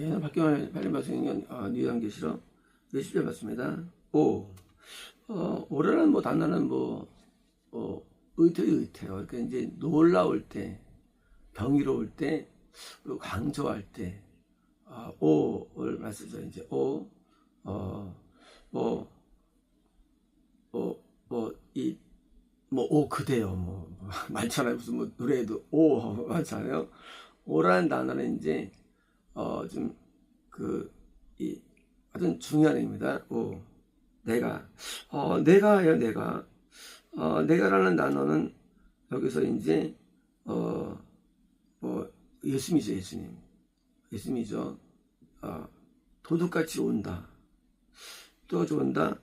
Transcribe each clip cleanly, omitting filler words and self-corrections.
박경환 발림 발생년 뉴양계시록 20절 맞습니다. 오, 오라는 뭐 단어는 의태요. 그러니까 이제 놀라울 때, 경이로울 때, 그리고 강조할 때, 오를 말쓰죠. 이제 오, 오 그대요. 많잖아요. 무슨 노래에도 오 많잖아요. 오라는 단어는 이제 좀 아주 중요한 의미입니다. 오, 내가요, 내가. 내가라는 단어는 여기서 이제 예수님이죠, 예수님. 예수님이죠. 도둑같이 온다. 도둑같이 온다.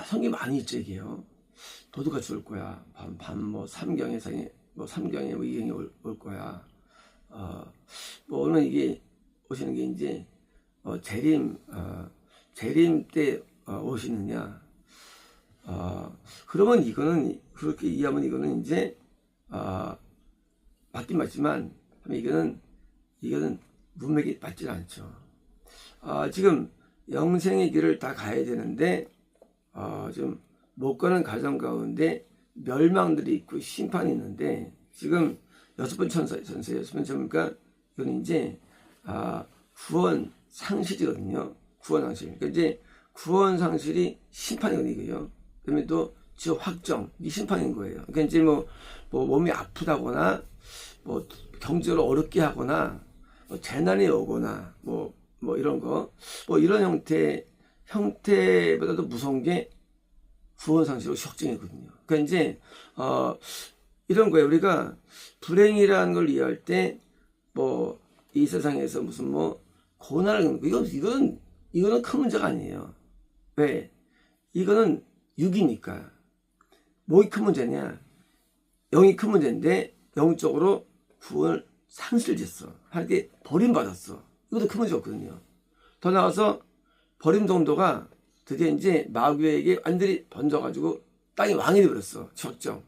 성경 많이 있죠, 이게요. 도둑같이 올 거야. 삼경에, 삼경에, 이경에 올 거야. 오늘 이게 오시는 게 이제, 재림 때 오시느냐. 그러면 이거는, 그렇게 이해하면 이거는 이제, 맞긴 맞지만, 이거는 문맥이 맞지 않죠. 지금 영생의 길을 다 가야 되는데, 좀 못 가는 가정 가운데 멸망들이 있고 심판이 있는데, 지금 여섯 번 천사니까, 이건 이제, 구원 상실이거든요. 구원 상실. 그러니까 이제 구원 상실이 심판이거든요. 그러면 또 지옥 확정, 이 심판인 거예요. 그러니까 이제 몸이 아프다거나, 경제로 어렵게 하거나, 재난이 오거나, 이런 거, 이런 형태보다도 무서운 게 구원 상실로 확정이거든요. 그러니까 이제, 이런 거예요. 우리가 불행이라는 걸 이해할 때, 이 세상에서 무슨 고난을, 이거는 큰 문제가 아니에요. 왜? 이거는 육이니까. 뭐가 큰 문제냐? 영이 큰 문제인데, 영적으로 구원을 상실됐어. 할 때 버림받았어. 이것도 큰 문제 없거든요. 더 나아가서 버림 정도가 드디어 이제 마귀에게 완전히 번져가지고 땅이 왕이 되어버렸어. 적정.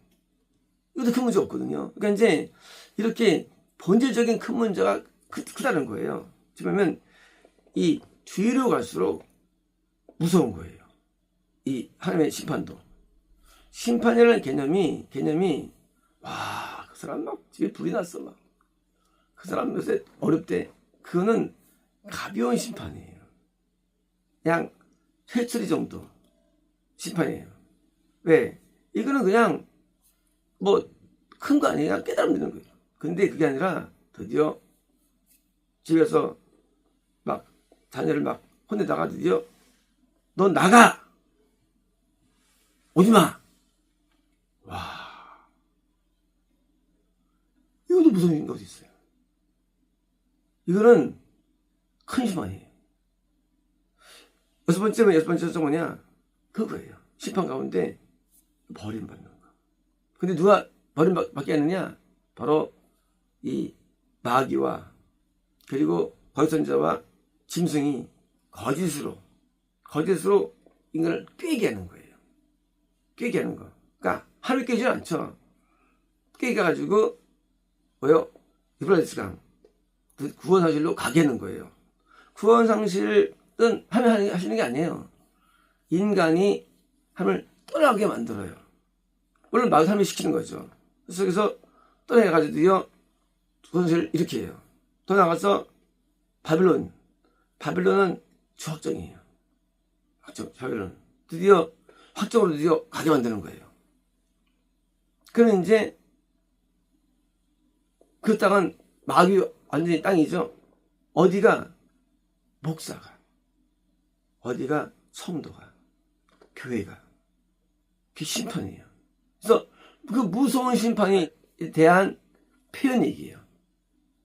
이것도 큰 문제 없거든요. 그러니까 이제 이렇게 본질적인 큰 문제가 크다는 거예요. 그러면 이 뒤로 갈수록 무서운 거예요. 이 하나님의 심판도. 심판이라는 개념이 그 사람 집에 불이 났어 그 사람 요새 어렵대. 그거는 가벼운 심판이에요. 그냥 회초리 정도 심판이에요. 왜? 이거는 그냥 큰 거 아니에요. 그냥 깨달음 되는 거예요. 근데 그게 아니라 드디어 집에서 자녀를 혼내다가 드디어 너 나가! 오지마! 와, 이것도 무서운 것이 있어요. 이거는 큰 심판이에요. 여섯 번째는 뭐냐? 그거예요. 심판 가운데 버림받는 거. 근데 누가 버림받게 하느냐? 바로 이 마귀와 그리고 거짓선자와 짐승이 거짓으로 인간을 꾀게 하는 거예요. 꾀게 하는 거. 그러니까 하루 깨지 않죠. 꾀게 가지고 유브라데스 강 구원 상실로 가게 하는 거예요. 구원 상실은 하시는 게 아니에요. 인간이 하나님을 떠나게 만들어요. 물론 마귀 삶을 시키는 거죠. 그래서 떠나가지고요 구원 상실을 이렇게 해요. 더 나가서 바빌론은 주확정이에요. 바빌론 드디어 확정으로 가게 만드는 거예요. 그러면 이제 그 땅은 마귀 완전히 땅이죠. 어디가 목사가, 어디가 성도가, 교회가, 그게 심판이에요. 그래서 그 무서운 심판에 대한 표현 얘기예요.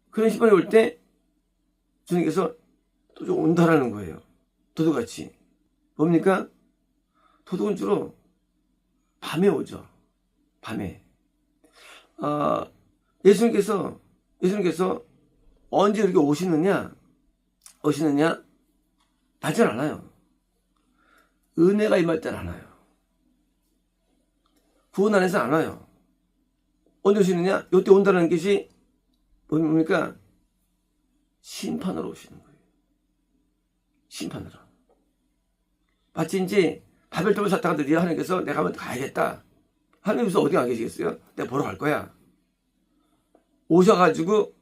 그런 심판이 올 때 주님께서 도둑 온다라는 거예요. 도둑같이. 뭡니까? 도둑은 주로 밤에 오죠. 밤에. 예수님께서 언제 이렇게 오시느냐? 낮은 않아요. 은혜가 임할 때는 안 와요. 구원 안에서 안 와요. 언제 오시느냐? 이때 온다는 것이 뭡니까? 심판으로 오시는 거예요. 심판으로. 마치 이제 바벨탑을 샀다가 드디어 하나님께서 내가 한번 가야겠다. 하나님께서 어디 가 계시겠어요? 내가 보러 갈 거야. 오셔가지고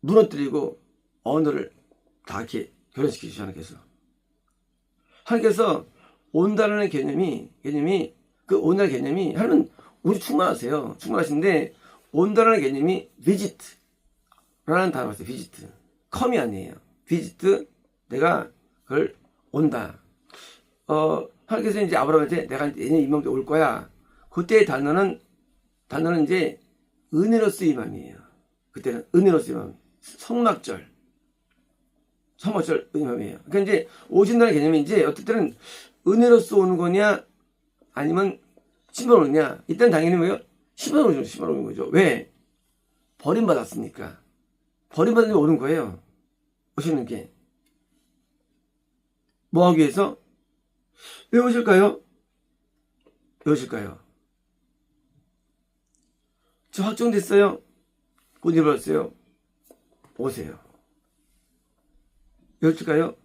무너뜨리고 언어를 다 이렇게 결혼시키시죠. 하나님께서 온다는 개념이 그 온다는 개념이 하나님은 우리 충만하세요. 충만하신데 온다는 개념이 visit라는 단어가 있어요. visit. come이 아니에요. visit. 내가 그걸 온다. 하나님께서 이제 아브라함한테 내가 내년 임함때 올 거야. 그때의 단어는 이제 은혜로스 임함이에요. 그때는 은혜로스 임함. 성막절 임함이에요. 그러니까 이제 오신다는 개념이 이제 어떨 때는 은혜로서 오는 거냐 아니면 심판으로 오느냐. 일단 당연히 뭐예요? 심판으로 오는 거죠. 왜? 버림받았으니까. 버림받은 데 오는 거예요. 오시는 게. 뭐 하기 위해서? 왜 오실까요? 왜 오실까요? 저 확정됐어요? 곧 입었어요? 오세요. 왜 오실까요?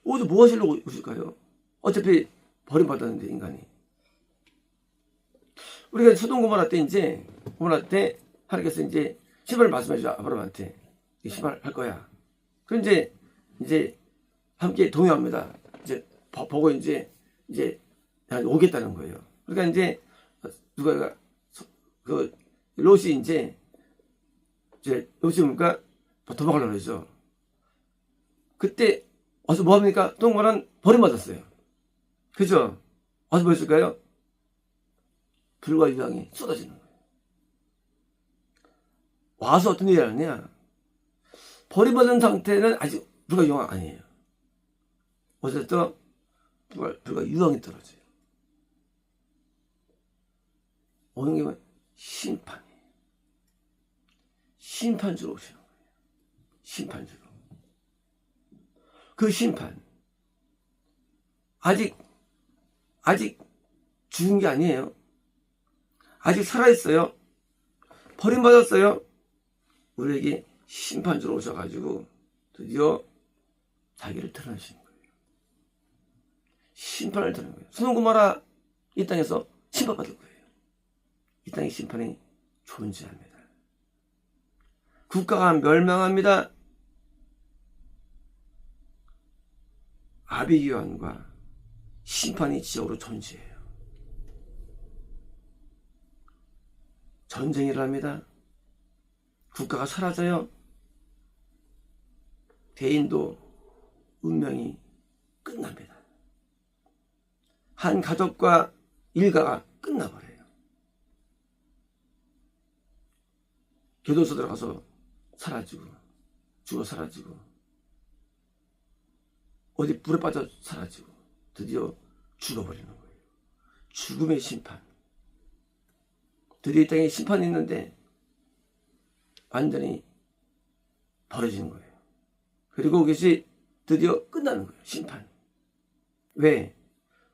오늘 뭐 하시려고 오실까요? 어차피 버림받았는데, 인간이. 우리가 소돔 고모라 때 하나님께서 이제 심판을 말씀하시죠. 아브라함한테. 심판을 할 거야. 그럼 이제 함께 동요합니다. 이제 보고 이제 오겠다는 거예요. 그러니까 이제 누가 롯이 이제 롯이 뭡니까? 도망가려고 그러죠. 그때 와서 뭐 합니까? 동물은 버림받았어요. 그죠? 와서 뭐 했을까요? 불과 유황이 쏟아지는 거예요. 와서 어떤 일이 하느냐? 버림받은 상태는 아직 불과 유황 아니에요. 어쨌든 불과 유황이 떨어져요. 오는 게 뭐예요? 심판이에요. 심판주로 오시는 거예요. 심판주로. 그 심판. 아직 죽은 게 아니에요. 아직 살아있어요. 버림받았어요. 우리에게 심판주로 오셔가지고 드디어 자기를 드러내시는 거예요. 심판을 드러내는 거예요. 소돔 고모라 이 땅에서 심판받을 거예요. 이 땅에 심판이 존재합니다. 국가가 멸망합니다. 아비규환과 심판이 지역으로 존재해요. 전쟁이 일어납니다. 국가가 사라져요. 대인도 운명이 끝납니다. 한 가족과 일가가 끝나버려요. 교도소 들어가서 사라지고 죽어 사라지고 어디 불에 빠져 사라지고 드디어 죽어버리는 거예요. 죽음의 심판. 드디어 이 땅에 심판이 있는데 완전히 벌어지는 거예요. 그리고 그것이 드디어 끝나는 거예요. 심판. 왜?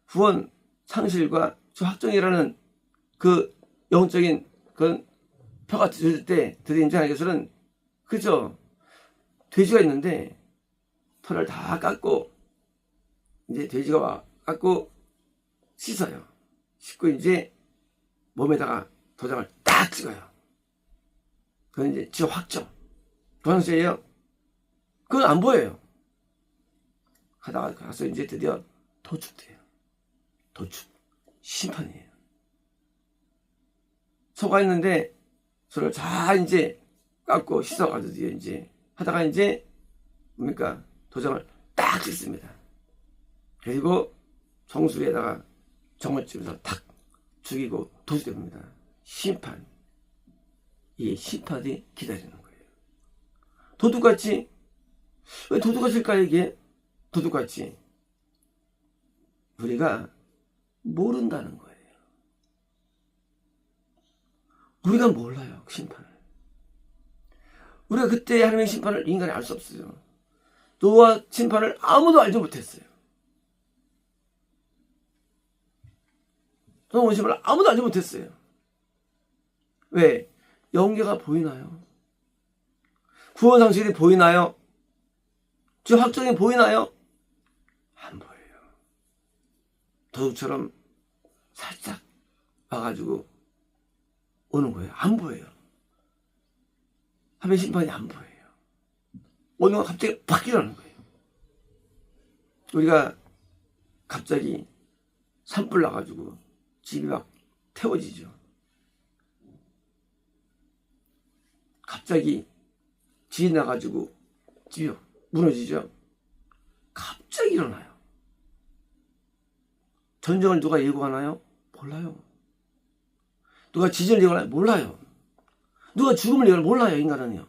구원 상실과 확정이라는 그 영적인 그런 표가 들을 때 드디어 이제 하나님께서는 그죠? 돼지가 있는데 털을 다 깎고 이제 돼지가 와 깎고 씻어요. 씻고 이제 몸에다가 도장을 딱 찍어요. 그건 이제 지금 확정. 도장세예요. 그건 안 보여요. 하다가 가서 이제 드디어 도축돼요. 도축. 심판이에요. 소가 있는데 소를 다 이제 깎고 씻어가지고 이제 하다가 이제 뭡니까? 도장을 딱 찍습니다. 그리고 정수리에다가 정을 찍어서 탁 죽이고 도주됩니다. 심판. 이 심판이 기다리는 거예요. 도둑같이. 왜 도둑같을까 이게? 도둑같이. 우리가 모른다는 거예요. 우리가 몰라요. 그 심판을. 우리가 그때 하나님의 심판을 인간이 알 수 없어요. 노아 심판을 아무도 알지 못했어요. 노아 심판을 아무도 알지 못했어요. 왜? 영계가 보이나요? 구원 상실이 보이나요? 저 확정이 보이나요? 안 보여요. 도둑처럼 살짝 와가지고 오는 거예요. 안 보여요. 하면 심판이 안 보여요. 어느 날 갑자기 팍 일어나는 거예요. 우리가 갑자기 산불 나가지고 집이 막 태워지죠. 갑자기 지진 나가지고 집이 무너지죠. 갑자기 일어나요. 전쟁을 누가 예고하나요? 몰라요. 누가 지진을 예고하나요? 몰라요. 누가 죽음을 예고하나요? 몰라요. 인간은요.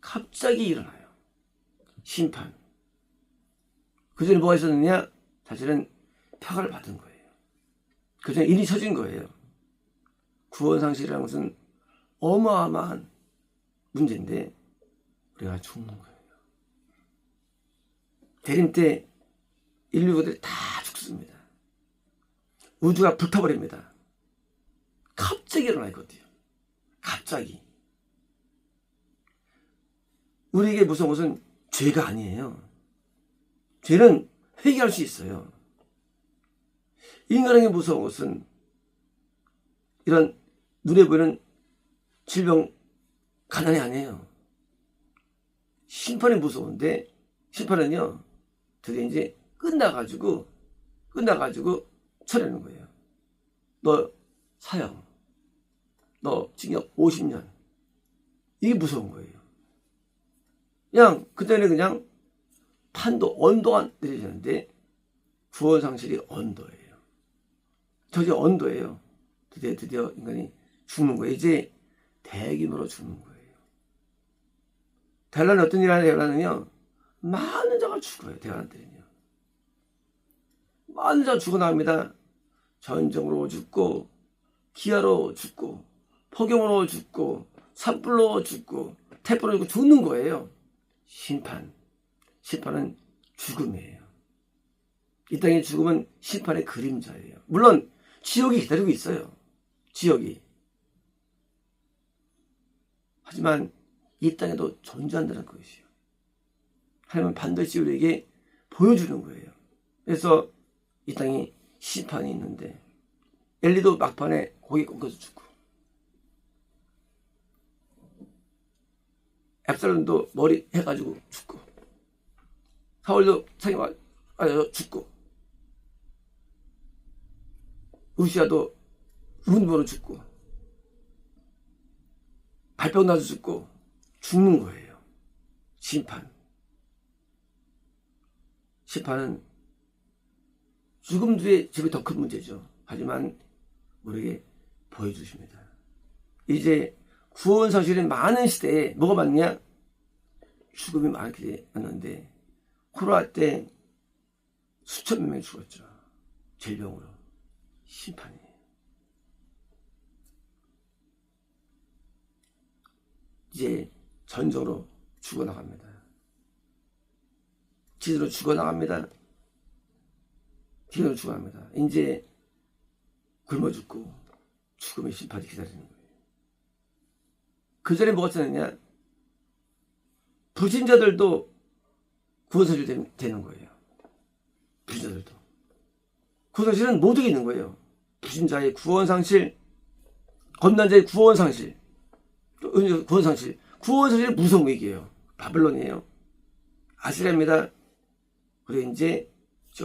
갑자기 일어나요. 심판. 그 전에 뭐가 있었느냐? 사실은 평화를 받은 거예요. 그 전에 일이 쳐진 거예요. 구원상실이라는 것은 어마어마한 문제인데 우리가 죽는 거예요. 대림 때 인류들이 다 죽습니다. 우주가 불타버립니다. 갑자기 일어나 있거든요. 갑자기. 우리에게 무서운 것은 죄가 아니에요. 죄는 회개할 수 있어요. 인간에게 무서운 것은 이런 눈에 보이는 질병, 가난이 아니에요. 심판이 무서운데 심판은요 드디어 이제 끝나가지고 처리하는 거예요. 너 사형, 너 징역 50년. 이게 무서운 거예요. 그냥 그때는 그냥 판도 언도가 내려지는데 구원상실이 언도예요. 저게 언도예요. 드디어 인간이 죽는 거예요. 이제 대규모로 죽는 거예요. 대란은 어떤 일이 하냐? 대란은요 많은 자가 죽어요. 대란들은요 많은 자가 죽어나갑니다. 전쟁으로 죽고 기아로 죽고 폭염으로 죽고 산불로 죽고 태풍으로 죽고 죽는 거예요. 심판은 죽음이에요. 이 땅의 죽음은 심판의 그림자예요. 물론 지옥이 기다리고 있어요. 지옥이. 하지만 이 땅에도 존재한다는 것이요. 하나님은 반드시 우리에게 보여주는 거예요. 그래서 이 땅에 심판이 있는데 엘리도 막판에 고개 꺾어서 죽고 앱살론도 머리 해가지고 죽고 사울도 상에 맞아서 죽고 우시아도 문보로 죽고 발병 나서 죽고 죽는 거예요. 심판은 죽음 뒤에 집이 더 큰 문제죠. 하지만 우리에게 보여주십니다. 이제 구원사실이 많은 시대에 뭐가 많냐? 죽음이 많게 왔는데 코로나 때 수천 명이 죽었죠. 질병으로. 심판이에요. 이제 전쟁으로 죽어나갑니다. 지도로 죽어나갑니다. 기도로 죽어나갑니다. 이제 굶어 죽고 죽음의 심판이 기다리는 거예요. 그 전에 뭐가 있었느냐? 불신자들도 구원사실 되는 거예요. 불신자들도. 구원상실은 모두가 있는 거예요. 불신자의 구원상실, 겁난자의 구원상실, 구원상실. 구원상실은 무서운 얘기예요. 바벨론이에요. 아시라입니다. 그리고 이제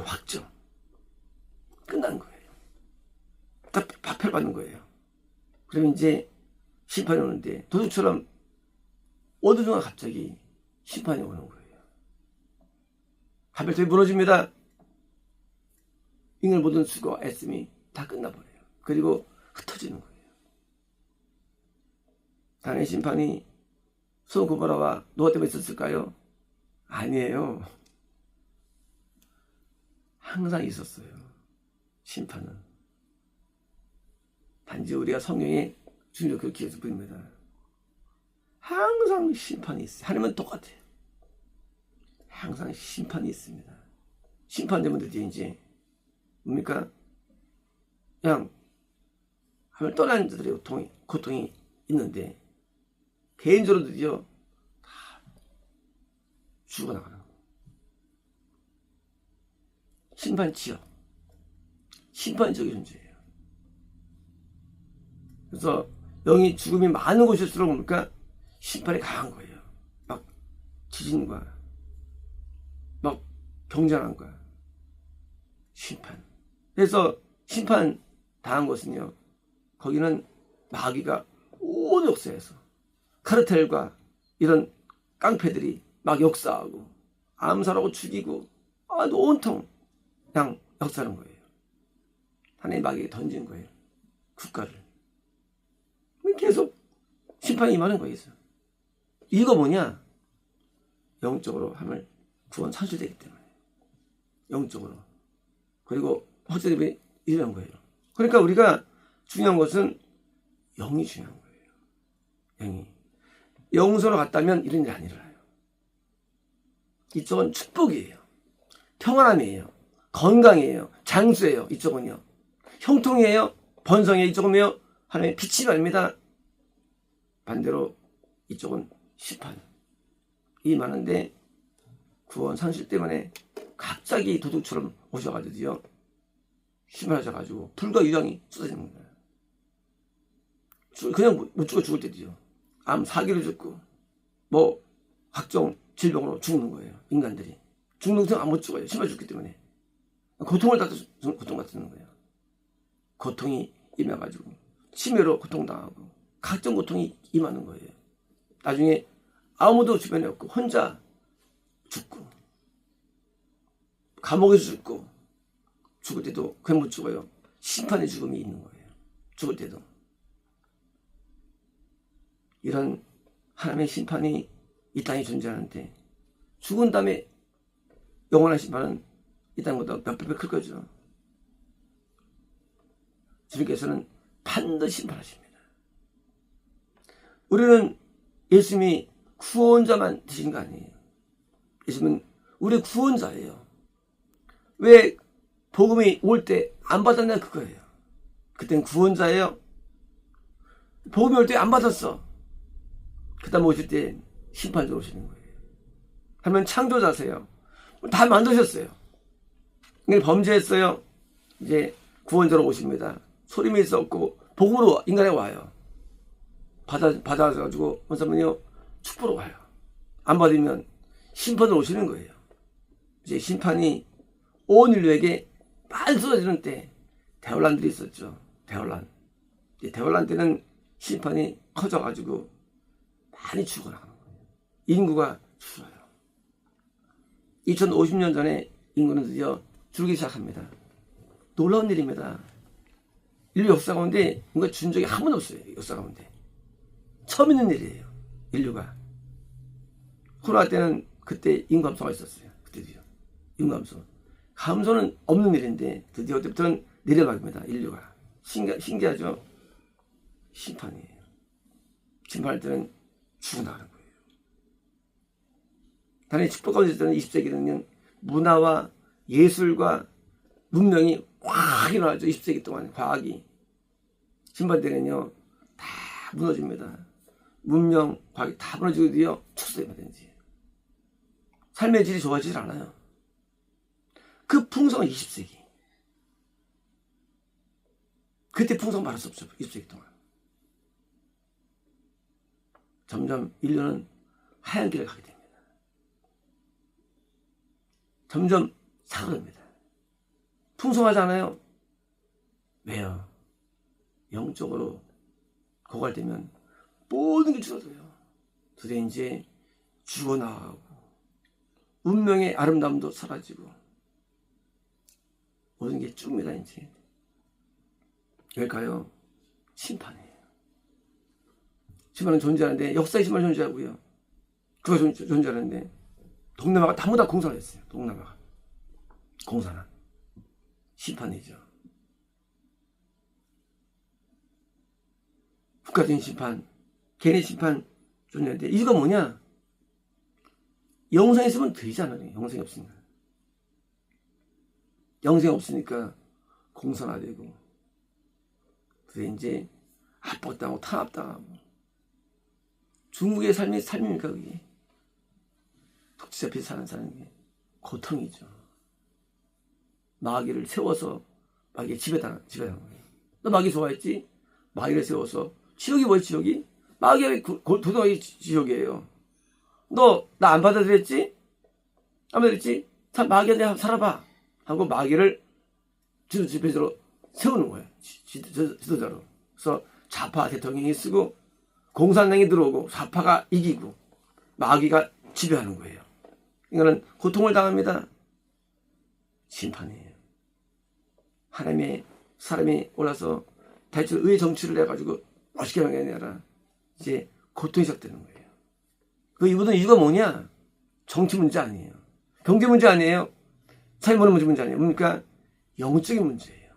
확정. 끝나는 거예요. 딱 파편받는 거예요. 그러면 이제 심판이 오는데 도둑처럼 어느 순간 갑자기 심판이 오는 거예요. 바벨탑이 무너집니다. 인간의 모든 수고와 애씀이 다 끝나버려요. 그리고 흩어지는 거예요. 당연히 심판이 소돔 고모라와 노아 때문에 있었을까요? 아니에요. 항상 있었어요. 심판은. 단지 우리가 성경에 주님을 그렇게 해서 보입니다. 항상 심판이 있어요. 하나님은 똑같아요. 항상 심판이 있습니다. 심판되면 드디어 이제 뭡니까? 그냥 하나님을 떠난 자들의 고통이 있는데 개인적으로 드디어 다 죽어나가는 거예요. 심판 지역, 심판적인 존재예요. 그래서 영이 죽음이 많은 곳일수록 뭡니까? 심판이 강한 거예요. 막 지진과 막 경전한과 심판. 그래서 심판 당한 곳은요, 거기는 마귀가 온 역사에서 카르텔과 이런 깡패들이 막 역사하고 암살하고 죽이고 온통 그냥 역사하는 거예요. 하나님 마귀에게 던진 거예요. 국가를. 계속 심판이 임하는 거예요. 이거 뭐냐? 영적으로 함을 구원 산출되기 때문에. 영적으로. 그리고 확실히 이런 거예요. 그러니까 우리가 중요한 것은 영이 중요한 거예요. 영이. 영으로 갔다면 이런 일이 안 일어나요. 이쪽은 축복이에요. 평안함이에요. 건강이에요. 장수예요. 이쪽은요. 형통이에요. 번성이에요. 이쪽은요. 하나님의 빛이 아닙니다. 반대로 이쪽은 심판이 많은데 구원 상실 때문에 갑자기 도둑처럼 오셔가지고요. 심하셔가지고 불과 유황이 쏟아지는 거예요. 그냥 못 죽어 죽을 때도요. 암 사기로 죽고 뭐 각종 질병으로 죽는 거예요. 인간들이. 죽는 것은 안 못 죽어요. 심하게 죽기 때문에. 고통을 고통받는 거예요. 고통이 임해가지고 치매로 고통당하고 각종 고통이 임하는 거예요. 나중에 아무도 주변에 없고 혼자 죽고 감옥에서 죽고 죽을 때도 그냥 못 죽어요. 심판의 죽음이 있는 거예요. 죽을 때도. 이런 하나님의 심판이 이 땅에 존재하는데 죽은 다음에 영원한 심판은 이 땅보다 몇 배 클 거죠. 주님께서는 반드시 심판하십니다. 우리는 예수님이 구원자만 되신 거 아니에요. 예수님은 우리 구원자예요. 왜 복음이 올 때 안 받았냐 그거예요. 그땐 구원자예요. 복음이 올 때 안 받았어. 그 다음 오실 때 심판자로 오시는 거예요. 하면 창조자세요. 다 만드셨어요. 범죄했어요. 이제 구원자로 오십니다. 소림이 있었고 복음으로 인간에 와요. 받아가지고 원사님은요 축복으로 와요. 안 받으면 심판으로 오시는 거예요. 이제 심판이 온 인류에게 많이 쏟아지는 때 대환란들이 있었죠. 대환란. 대환란 때는 심판이 커져가지고 많이 죽어나가는 거예요. 인구가 줄어요. 2050년 전에 인구는 드디어 줄기 시작합니다. 놀라운 일입니다. 인류 역사 가운데 뭔가 준 적이 한 번도 없어요. 역사 가운데. 처음 있는 일이에요. 인류가. 코로나 때는 그때 인구 감소가 있었어요. 그때도요. 인구 감소. 감소는 없는 일인데 드디어 그때부터는 내려갑니다. 인류가. 신기하죠? 심판이에요. 심판할 때는 죽어나가는 거예요. 당연히 축복 가운데 있을 때는 20세기는 문화와 예술과 문명이 확 일어나죠. 20세기 동안 과학이. 심판 때는요 다 무너집니다. 문명, 과학이 다 무너지고요. 축소되든지 삶의 질이 좋아지질 않아요. 그 풍성한 20세기. 그때 풍성 말할 수 없죠. 20세기 동안. 점점 인류는 하얀 길을 가게 됩니다. 점점 사그럽니다. 풍성하지 않아요? 왜요? 영적으로 고갈되면 모든 게 줄어들어요. 그래 이제 죽어나가고 운명의 아름다움도 사라지고 모든 게 쭉입니다. 이제 왜일까요? 심판이에요. 심판은 존재하는데 역사의 심판이 존재하고요. 그가 존재하는데 동남아가 전부 다 공산을 했어요. 동남아가 공산화 심판이죠. 국가적인 심판, 개인의 심판 존재하는데 이유가 뭐냐? 영생이 있으면 되잖아요. 영생이 없으니까. 영생이 없으니까 공산화되고 그래 이제 압박당하고 탄압당하고 중국의 삶입니까 그게? 억지 잡혀 사는 사람이 고통이죠. 마귀를 세워서 마귀의 집에다는 거예요. 너 마귀 좋아했지? 마귀를 세워서 지옥이 뭐지 지옥이? 마귀의 도덕이 지옥이에요. 너 나 안 받아들였지? 안 받아들였지? 마귀한테 한번 살아봐 하고 마귀를 지도자로 세우는 거예요. 지도자로. 그래서 좌파 대통령이 쓰고 공산당이 들어오고 좌파가 이기고 마귀가 지배하는 거예요. 이거는 고통을 당합니다. 심판이에요. 하나님의 사람이 올라서 대체 의의 정치를 해가지고 멋있게 하는 게 아니라 이제 고통이 시작되는 거예요. 그 이유는 이유가 뭐냐? 정치 문제 아니에요. 경제 문제 아니에요. 삶의 문제 아니에요. 뭡니까? 영적인 문제예요.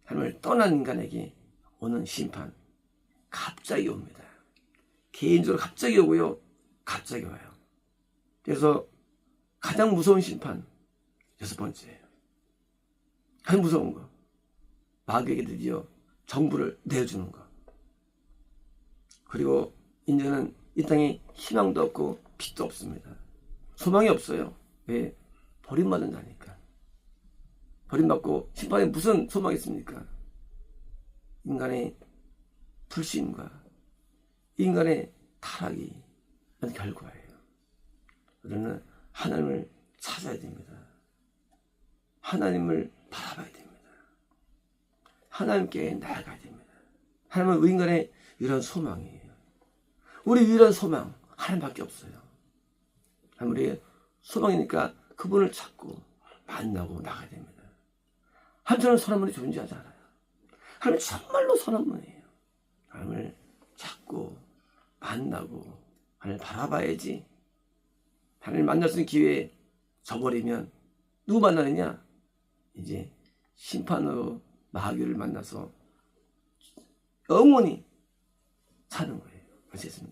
하나님을 떠난 인간에게 오는 심판 갑자기 옵니다. 개인적으로 갑자기 오고요. 갑자기 와요. 그래서 가장 무서운 심판 6번째예요. 가장 무서운 거. 마귀에게 드디어 정부를 내어주는 거. 그리고 이제는 이 땅에 희망도 없고 빛도 없습니다. 소망이 없어요. 왜? 버림받은 자니까. 버림받고 심판에 무슨 소망이 있습니까? 인간의 불신과 인간의 타락이 한 결과예요. 우리는 하나님을 찾아야 됩니다. 하나님을 바라봐야 됩니다. 하나님께 나아가야 됩니다. 하나님은 인간의 유일한 소망이에요. 우리 유일한 소망 하나님밖에 없어요. 우리의 소망이니까 그분을 찾고 만나고 나가야 됩니다. 한편은 선한 분이 존재하지 않아요. 하나님 정말로 선한 분이에요. 하나님을 찾고 만나고 하나님을 바라봐야지. 하나님을 만날 수 있는 기회에 져버리면 누구 만나느냐? 이제 심판으로 마귀를 만나서 영원히 사는 거예요. 아시겠습니까?